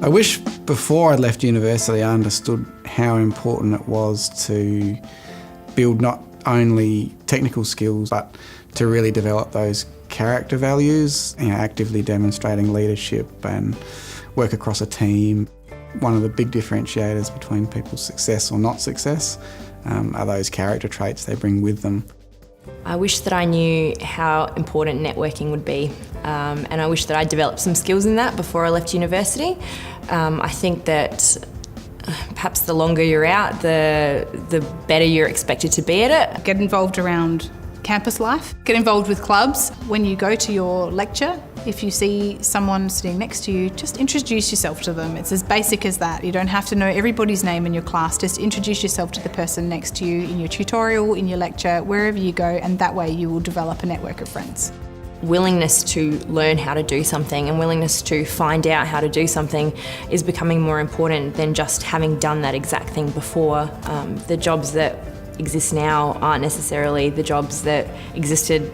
I wish before I'd left university I understood how important it was to build not only technical skills but to really develop those character values, actively demonstrating leadership and work across a team. One of the big differentiators between people's success or not success are those character traits they bring with them. I wish that I knew how important networking would be, and I wish that I developed some skills in that before I left university. I think that perhaps the longer you're out, the better you're expected to be at it. Get involved around campus life. Get involved with clubs. When you go to your lecture, if you see someone sitting next to you, just introduce yourself to them. It's as basic as that. You don't have to know everybody's name in your class. Just introduce yourself to the person next to you in your tutorial, in your lecture, wherever you go, and that way you will develop a network of friends. Willingness to learn how to do something and willingness to find out how to do something is becoming more important than just having done that exact thing before. The jobs that exist now aren't necessarily the jobs that existed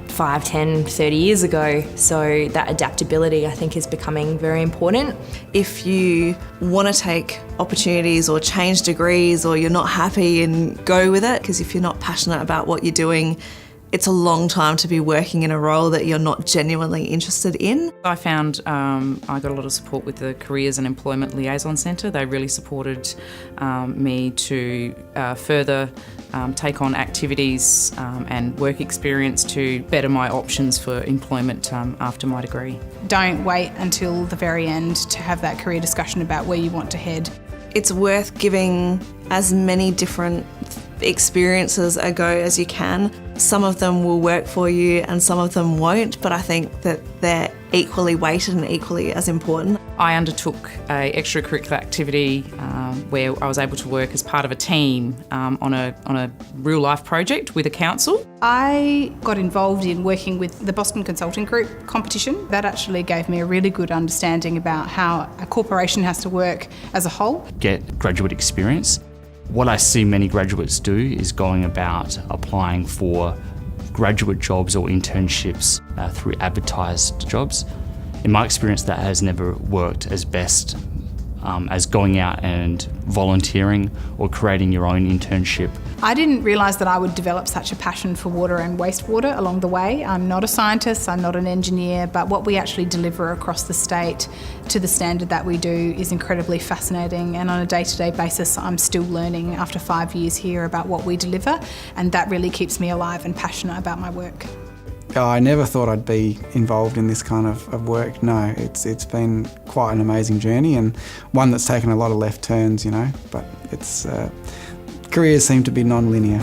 5, 10, 30 years ago. So that adaptability, I think, is becoming very important. If you want to take opportunities or change degrees or you're not happy, and go with it, because if you're not passionate about what you're doing, it's a long time to be working in a role that you're not genuinely interested in. I found I got a lot of support with the Careers and Employment Liaison Centre. They really supported me to further take on activities and work experience to better my options for employment after my degree. Don't wait until the very end to have that career discussion about where you want to head. It's worth giving as many different experiences a go as you can. Some of them will work for you and some of them won't, but I think that they're equally weighted and equally as important. I undertook an extracurricular activity where I was able to work as part of a team on a real life project with a council. I got involved in working with the Boston Consulting Group competition. That actually gave me a really good understanding about how a corporation has to work as a whole. Get graduate experience. What I see many graduates do is going about applying for graduate jobs or internships through advertised jobs. In my experience, that has never worked as best as going out and volunteering or creating your own internship. I didn't realise that I would develop such a passion for water and wastewater along the way. I'm not a scientist, I'm not an engineer, but what we actually deliver across the state to the standard that we do is incredibly fascinating, and on a day-to-day basis I'm still learning after 5 years here about what we deliver, and that really keeps me alive and passionate about my work. I never thought I'd be involved in this kind of work. No, it's been quite an amazing journey, and one that's taken a lot of left turns, but careers seem to be non-linear.